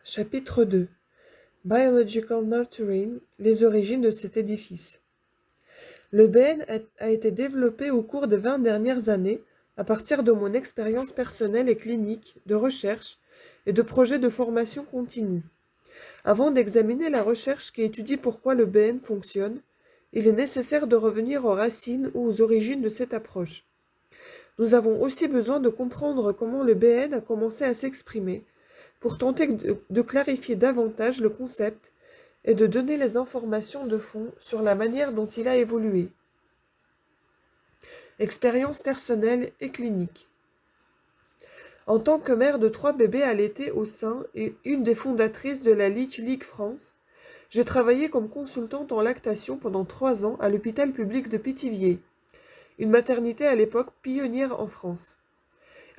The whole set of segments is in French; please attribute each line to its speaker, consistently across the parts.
Speaker 1: Chapitre 2. Biological Nurturing, les origines de cet édifice. Le BN a été développé au cours des 20 dernières années à partir de mon expérience personnelle et clinique, de recherche et de projets de formation continue. Avant d'examiner la recherche qui étudie pourquoi le BN fonctionne, il est nécessaire de revenir aux racines ou aux origines de cette approche. Nous avons aussi besoin de comprendre comment le BN a commencé à s'exprimer pour tenter de clarifier davantage le concept et de donner les informations de fond sur la manière dont il a évolué. Expérience personnelle et clinique. En tant que mère de 3 bébés allaités au sein et une des fondatrices de la Leech League France, j'ai travaillé comme consultante en lactation pendant 3 ans à l'hôpital public de Pithiviers, une maternité à l'époque pionnière en France.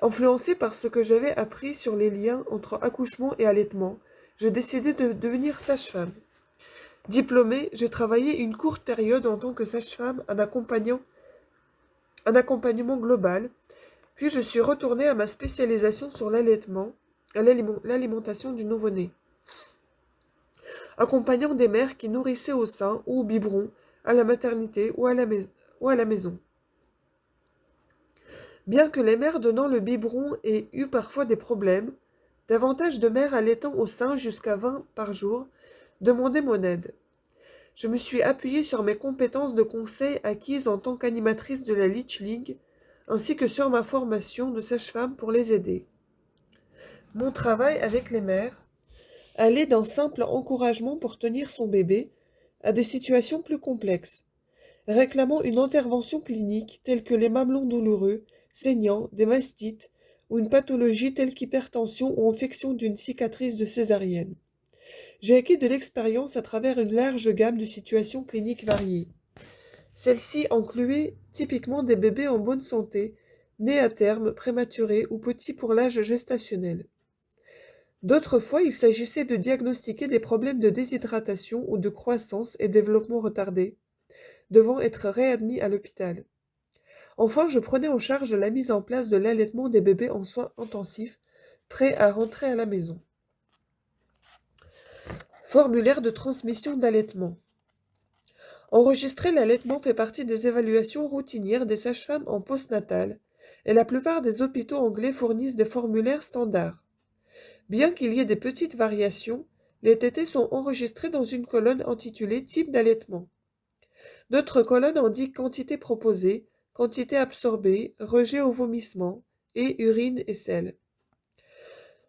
Speaker 1: Influencée par ce que j'avais appris sur les liens entre accouchement et allaitement, j'ai décidé de devenir sage-femme. Diplômée, j'ai travaillé une courte période en tant que sage-femme, un accompagnement global, puis je suis retournée à ma spécialisation sur l'allaitement, l'alimentation du nouveau-né, accompagnant des mères qui nourrissaient au sein ou au biberon, à la maternité ou à la maison. Bien que les mères donnant le biberon aient eu parfois des problèmes, davantage de mères allaitant au sein jusqu'à 20 par jour demandaient mon aide. Je me suis appuyée sur mes compétences de conseil acquises en tant qu'animatrice de la Leech League, ainsi que sur ma formation de sage-femme pour les aider. Mon travail avec les mères allait d'un simple encouragement pour tenir son bébé à des situations plus complexes, réclamant une intervention clinique telle que les mamelons douloureux, saignants, des mastites ou une pathologie telle qu'hypertension ou infection d'une cicatrice de césarienne. J'ai acquis de l'expérience à travers une large gamme de situations cliniques variées. Celles-ci incluaient typiquement des bébés en bonne santé, nés à terme, prématurés ou petits pour l'âge gestationnel. D'autres fois, il s'agissait de diagnostiquer des problèmes de déshydratation ou de croissance et développement retardé, devant être réadmis à l'hôpital. Enfin, je prenais en charge la mise en place de l'allaitement des bébés en soins intensifs, prêts à rentrer à la maison. Formulaire de transmission d'allaitement. Enregistrer l'allaitement fait partie des évaluations routinières des sages-femmes en postnatal, et la plupart des hôpitaux anglais fournissent des formulaires standards. Bien qu'il y ait des petites variations, les tétés sont enregistrés dans une colonne intitulée Type d'allaitement. D'autres colonnes indiquent quantité proposée, quantité absorbée, rejet au vomissement, et urine et sel.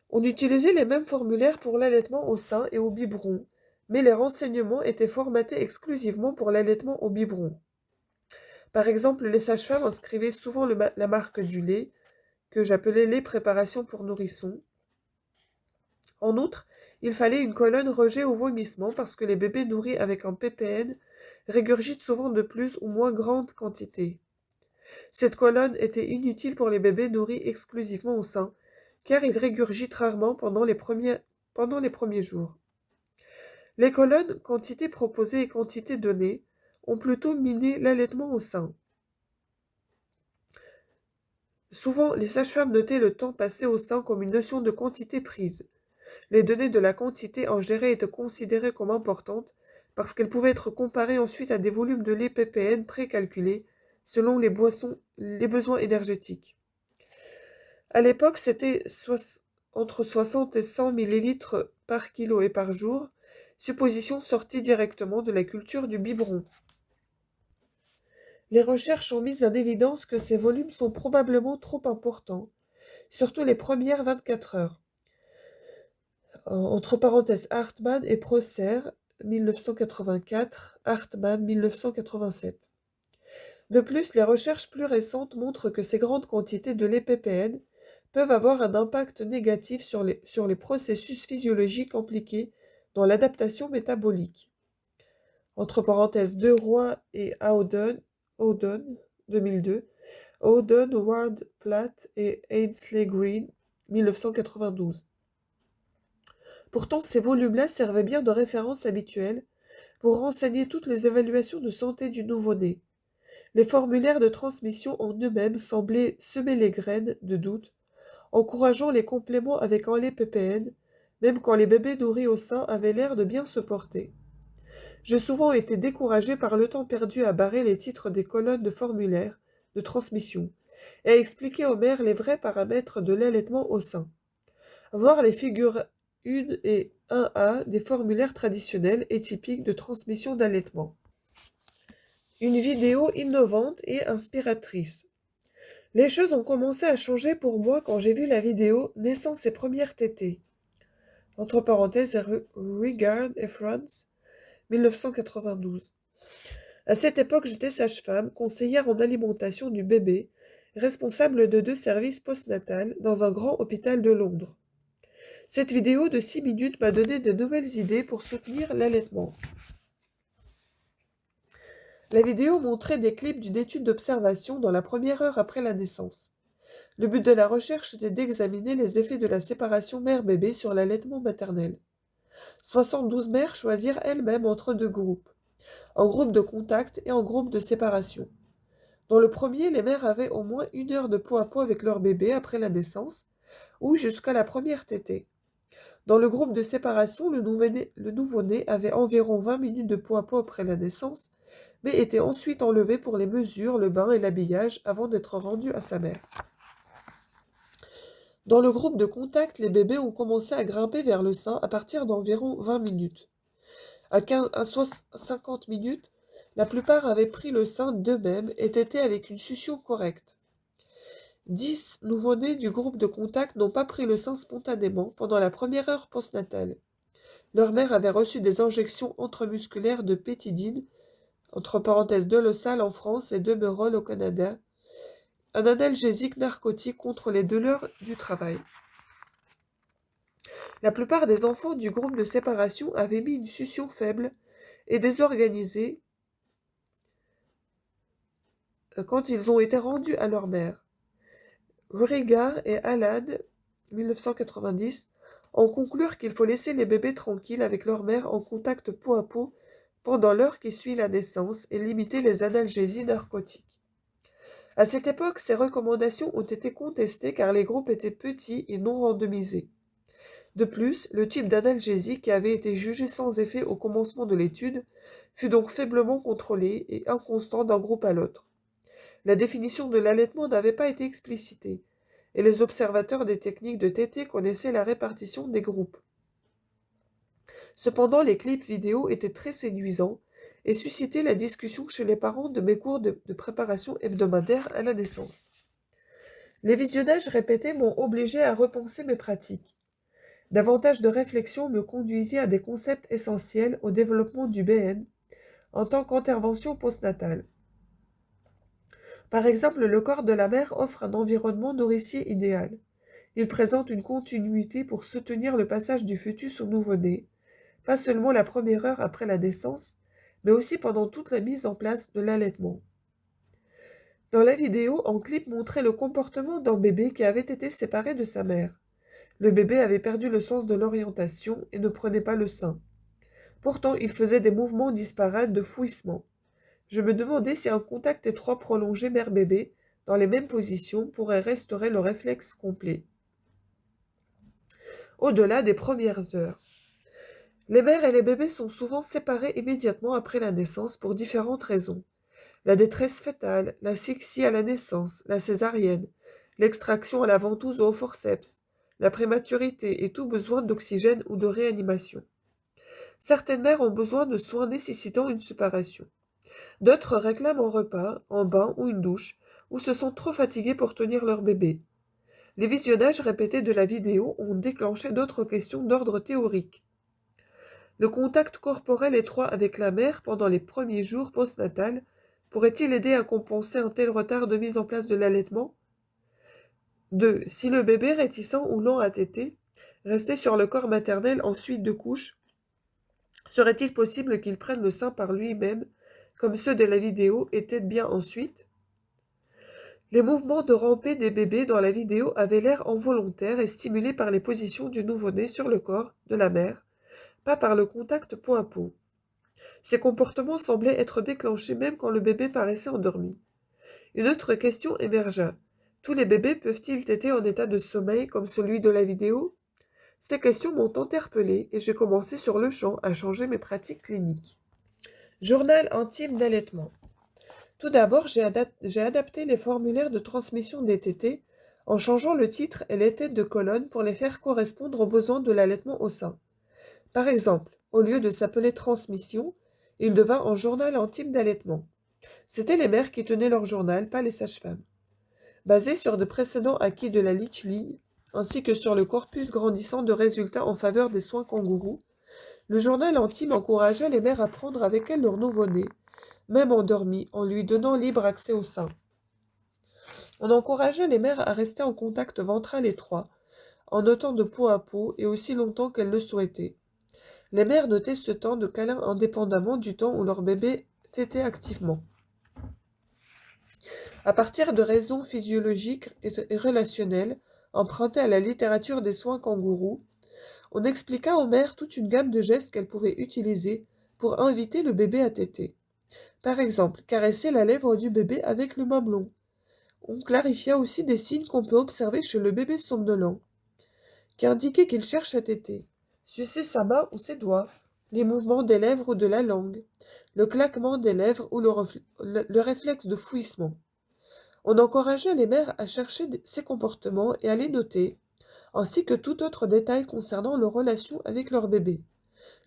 Speaker 1: On utilisait les mêmes formulaires pour l'allaitement au sein et au biberon, mais les renseignements étaient formatés exclusivement pour l'allaitement au biberon. Par exemple, les sages-femmes inscrivaient souvent la marque du lait, que j'appelais lait préparation pour nourrissons. En outre, il fallait une colonne rejet au vomissement parce que les bébés nourris avec un PPN régurgitent souvent de plus ou moins grande quantité. Cette colonne était inutile pour les bébés nourris exclusivement au sein, car ils régurgitent rarement pendant les premiers jours. Les colonnes quantité proposée et quantité donnée ont plutôt miné l'allaitement au sein. Souvent, les sages-femmes notaient le temps passé au sein comme une notion de quantité prise. Les données de la quantité ingérée étaient considérées comme importantes parce qu'elles pouvaient être comparées ensuite à des volumes de lait ppn précalculés selon les besoins énergétiques. À l'époque, c'était entre 60 et 100 ml par kilo et par jour, supposition sortie directement de la culture du biberon. Les recherches ont mis en évidence que ces volumes sont probablement trop importants, surtout les premières 24 heures. Entre parenthèses Hartmann et Prosser, 1984, Hartmann, 1987. De plus, les recherches plus récentes montrent que ces grandes quantités de lait ppn peuvent avoir un impact négatif sur les processus physiologiques impliqués dans l'adaptation métabolique. Entre parenthèses De Roy et Howden, 2002, Howden, Ward Platt et Ainsley Green, 1992. Pourtant, ces volumes-là servaient bien de référence habituelle pour renseigner toutes les évaluations de santé du nouveau-né. Les formulaires de transmission en eux-mêmes semblaient semer les graines de doute, encourageant les compléments avec un lait ppn, même quand les bébés nourris au sein avaient l'air de bien se porter. J'ai souvent été découragée par le temps perdu à barrer les titres des colonnes de formulaires de transmission et à expliquer aux mères les vrais paramètres de l'allaitement au sein. Voir les figures 1 et 1A des formulaires traditionnels et typiques de transmission d'allaitement. Une vidéo innovante et inspiratrice. Les choses ont commencé à changer pour moi quand j'ai vu la vidéo Naissance et premières tétées. Entre parenthèses, Regard et France, 1992. À cette époque, j'étais sage-femme, conseillère en alimentation du bébé, responsable de 2 services postnatals dans un grand hôpital de Londres. Cette vidéo de 6 minutes m'a donné de nouvelles idées pour soutenir l'allaitement. La vidéo montrait des clips d'une étude d'observation dans la première heure après la naissance. Le but de la recherche était d'examiner les effets de la séparation mère-bébé sur l'allaitement maternel. 72 mères choisirent elles-mêmes entre 2 groupes, en groupe de contact et en groupe de séparation. Dans le premier, les mères avaient au moins 1 heure de peau à peau avec leur bébé après la naissance, ou jusqu'à la première tétée. Dans le groupe de séparation, le nouveau-né avait environ 20 minutes de peau à peau après la naissance, mais était ensuite enlevé pour les mesures, le bain et l'habillage avant d'être rendu à sa mère. Dans le groupe de contact, les bébés ont commencé à grimper vers le sein à partir d'environ 20 minutes. À 50 minutes, la plupart avaient pris le sein d'eux-mêmes et tétaient avec une succion correcte. 10 nouveau-nés du groupe de contact n'ont pas pris le sein spontanément pendant la première heure postnatale. Leur mère avait reçu des injections intramusculaires de pétidine, entre parenthèses Dolosal en France et Demerol au Canada, un analgésique narcotique contre les douleurs du travail. La plupart des enfants du groupe de séparation avaient mis une succion faible et désorganisée quand ils ont été rendus à leur mère. Regard et Alad, 1990, en conclurent qu'il faut laisser les bébés tranquilles avec leur mère en contact peau à peau pendant l'heure qui suit la naissance et limiter les analgésies narcotiques. À cette époque, ces recommandations ont été contestées car les groupes étaient petits et non randomisés. De plus, le type d'analgésie qui avait été jugé sans effet au commencement de l'étude fut donc faiblement contrôlé et inconstant d'un groupe à l'autre. La définition de l'allaitement n'avait pas été explicitée, et les observateurs des techniques de tétée connaissaient la répartition des groupes. Cependant, les clips vidéo étaient très séduisants et suscitaient la discussion chez les parents de mes cours de préparation hebdomadaire à la naissance. Les visionnages répétés m'ont obligé à repenser mes pratiques. Davantage de réflexion me conduisit à des concepts essentiels au développement du BN en tant qu'intervention postnatale. Par exemple, le corps de la mère offre un environnement nourricier idéal. Il présente une continuité pour soutenir le passage du fœtus au nouveau-né, pas seulement la première heure après la naissance, mais aussi pendant toute la mise en place de l'allaitement. Dans la vidéo, un clip montrait le comportement d'un bébé qui avait été séparé de sa mère. Le bébé avait perdu le sens de l'orientation et ne prenait pas le sein. Pourtant, il faisait des mouvements disparates de fouissement. Je me demandais si un contact étroit prolongé mère-bébé, dans les mêmes positions, pourrait restaurer le réflexe complet. Au-delà des premières heures. Les mères et les bébés sont souvent séparés immédiatement après la naissance pour différentes raisons. La détresse fœtale, l'asphyxie à la naissance, la césarienne, l'extraction à la ventouse ou au forceps, la prématurité et tout besoin d'oxygène ou de réanimation. Certaines mères ont besoin de soins nécessitant une séparation. D'autres réclament un repas, un bain ou une douche, ou se sont trop fatiguées pour tenir leur bébé. Les visionnages répétés de la vidéo ont déclenché d'autres questions d'ordre théorique. Le contact corporel étroit avec la mère pendant les premiers jours postnatals pourrait-il aider à compenser un tel retard de mise en place de l'allaitement ? 2. Si le bébé réticent ou lent à téter restait sur le corps maternel ensuite de couche, serait-il possible qu'il prenne le sein par lui-même, comme ceux de la vidéo, et tète bien ensuite ? Les mouvements de ramper des bébés dans la vidéo avaient l'air involontaires et stimulés par les positions du nouveau-né sur le corps de la mère, pas par le contact peau à peau. Ces comportements semblaient être déclenchés même quand le bébé paraissait endormi. Une autre question émergea. Tous les bébés peuvent-ils téter en état de sommeil comme celui de la vidéo ? Ces questions m'ont interpellée et j'ai commencé sur le champ à changer mes pratiques cliniques. Journal intime d'allaitement. Tout d'abord, j'ai adapté les formulaires de transmission des tétés en changeant le titre et les têtes de colonne pour les faire correspondre aux besoins de l'allaitement au sein. Par exemple, au lieu de s'appeler transmission, il devint un journal intime d'allaitement. C'étaient les mères qui tenaient leur journal, pas les sages-femmes. Basé sur de précédents acquis de la Litchling, ainsi que sur le corpus grandissant de résultats en faveur des soins kangourous, le journal intime encourageait les mères à prendre avec elles leur nouveau-né, même endormi, en lui donnant libre accès au sein. On encourageait les mères à rester en contact ventral étroit, en notant de peau à peau et aussi longtemps qu'elles le souhaitaient. Les mères notaient ce temps de câlin indépendamment du temps où leur bébé tétait activement. À partir de raisons physiologiques et relationnelles, empruntées à la littérature des soins kangourous, on expliqua aux mères toute une gamme de gestes qu'elles pouvaient utiliser pour inviter le bébé à téter. Par exemple, caresser la lèvre du bébé avec le mamelon. On clarifia aussi des signes qu'on peut observer chez le bébé somnolent, qui indiquaient qu'il cherche à téter. Sucer sa main ou ses doigts, les mouvements des lèvres ou de la langue, le claquement des lèvres ou le réflexe de fouissement. On encourageait les mères à chercher ces comportements et à les noter, ainsi que tout autre détail concernant leur relation avec leur bébé.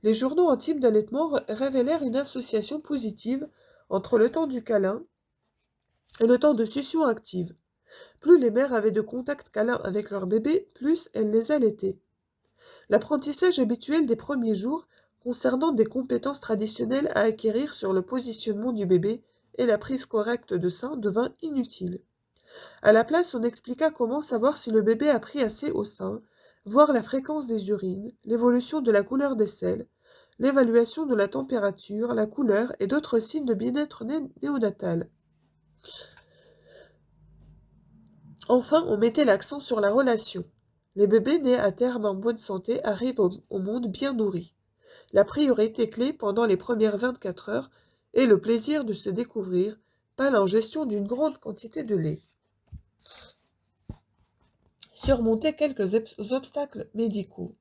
Speaker 1: Les journaux intimes d'allaitement révélèrent une association positive entre le temps du câlin et le temps de succion active. Plus les mères avaient de contact câlin avec leur bébé, plus elles les allaitaient. L'apprentissage habituel des premiers jours concernant des compétences traditionnelles à acquérir sur le positionnement du bébé et la prise correcte de sein devint inutile. À la place, on expliqua comment savoir si le bébé a pris assez au sein, voir la fréquence des urines, l'évolution de la couleur des selles, l'évaluation de la température, la couleur et d'autres signes de bien-être néonatal. Enfin, on mettait l'accent sur la relation. Les bébés nés à terme en bonne santé arrivent au monde bien nourris. La priorité clé pendant les premières 24 heures est le plaisir de se découvrir, pas l'ingestion d'une grande quantité de lait. Surmonter quelques obstacles médicaux.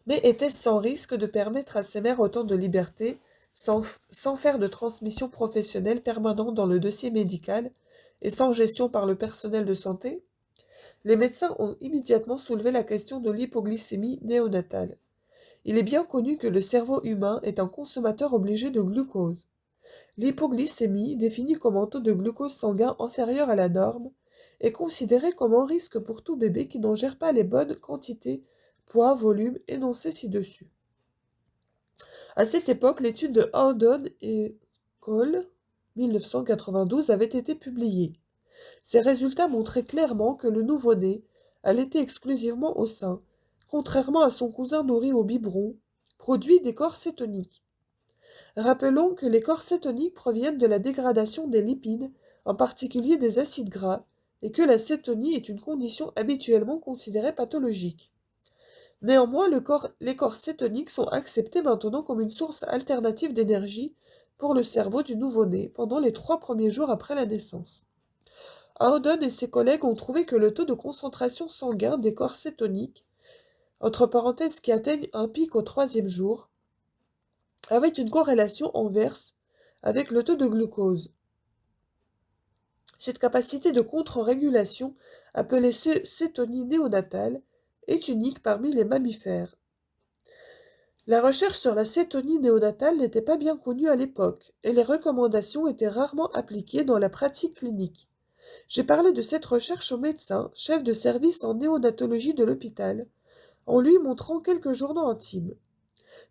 Speaker 1: Mais était-ce sans risque de permettre à ces mères autant de liberté, sans faire de transmission professionnelle permanente dans le dossier médical et sans gestion par le personnel de santé? Les médecins ont immédiatement soulevé la question de l'hypoglycémie néonatale. Il est bien connu que le cerveau humain est un consommateur obligé de glucose. L'hypoglycémie, définie comme un taux de glucose sanguin inférieur à la norme, est considérée comme un risque pour tout bébé qui n'en gère pas les bonnes quantités, poids, volume énoncés ci-dessus. À cette époque, l'étude de Howden et Cole, 1992, avait été publiée. Ces résultats montraient clairement que le nouveau-né allaitait exclusivement au sein, contrairement à son cousin nourri au biberon, produit des corps cétoniques. Rappelons que les corps cétoniques proviennent de la dégradation des lipides, en particulier des acides gras, et que la cétonie est une condition habituellement considérée pathologique. Néanmoins, les corps cétoniques sont acceptés maintenant comme une source alternative d'énergie pour le cerveau du nouveau-né pendant les 3 premiers jours après la naissance. Howden et ses collègues ont trouvé que le taux de concentration sanguin des corps cétoniques, entre parenthèses qui atteignent un pic au 3e jour, avait une corrélation inverse avec le taux de glucose. Cette capacité de contre-régulation, appelée cétonie néonatale, est unique parmi les mammifères. La recherche sur la cétonie néonatale n'était pas bien connue à l'époque, et les recommandations étaient rarement appliquées dans la pratique clinique. J'ai parlé de cette recherche au médecin, chef de service en néonatologie de l'hôpital, en lui montrant quelques journaux intimes.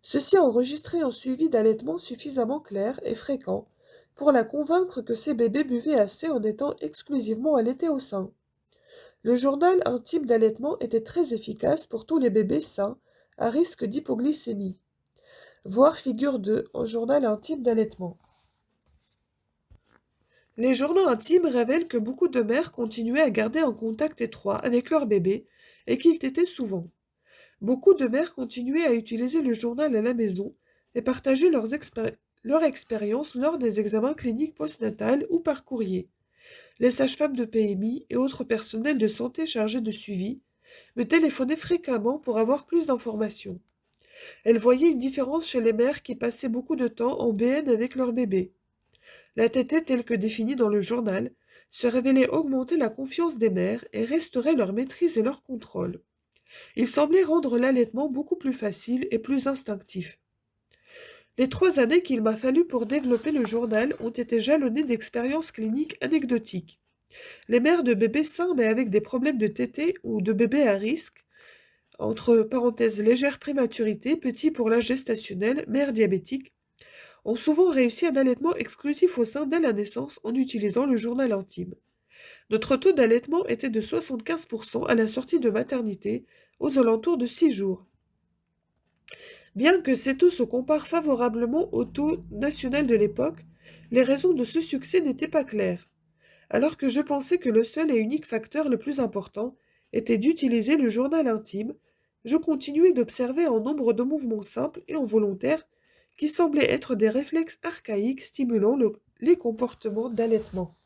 Speaker 1: Ceux-ci a enregistré un suivi d'allaitement suffisamment clair et fréquent pour la convaincre que ses bébés buvaient assez en étant exclusivement allaités au sein. Le journal intime d'allaitement était très efficace pour tous les bébés sains à risque d'hypoglycémie. Voir figure 2 en journal intime d'allaitement. Les journaux intimes révèlent que beaucoup de mères continuaient à garder un contact étroit avec leur bébé et qu'ils tétaient souvent. Beaucoup de mères continuaient à utiliser le journal à la maison et partageaient leur expérience lors des examens cliniques postnatals ou par courrier. Les sages-femmes de PMI et autres personnels de santé chargés de suivi me téléphonait fréquemment pour avoir plus d'informations. Elle voyait une différence chez les mères qui passaient beaucoup de temps en BN avec leur bébé. La TT telle que définie dans le journal se révélait augmenter la confiance des mères et restaurer leur maîtrise et leur contrôle. Il semblait rendre l'allaitement beaucoup plus facile et plus instinctif. Les 3 années qu'il m'a fallu pour développer le journal ont été jalonnées d'expériences cliniques anecdotiques. Les mères de bébés sains mais avec des problèmes de tétée ou de bébés à risque, entre parenthèses légère prématurité, petit pour l'âge gestationnel, mère diabétique, ont souvent réussi un allaitement exclusif au sein dès la naissance en utilisant le journal intime. Notre taux d'allaitement était de 75% à la sortie de maternité, aux alentours de 6 jours. Bien que ces taux se comparent favorablement au taux national de l'époque, les raisons de ce succès n'étaient pas claires. Alors que je pensais que le seul et unique facteur le plus important était d'utiliser le journal intime, je continuais d'observer un nombre de mouvements simples et involontaires qui semblaient être des réflexes archaïques stimulant les comportements d'allaitement.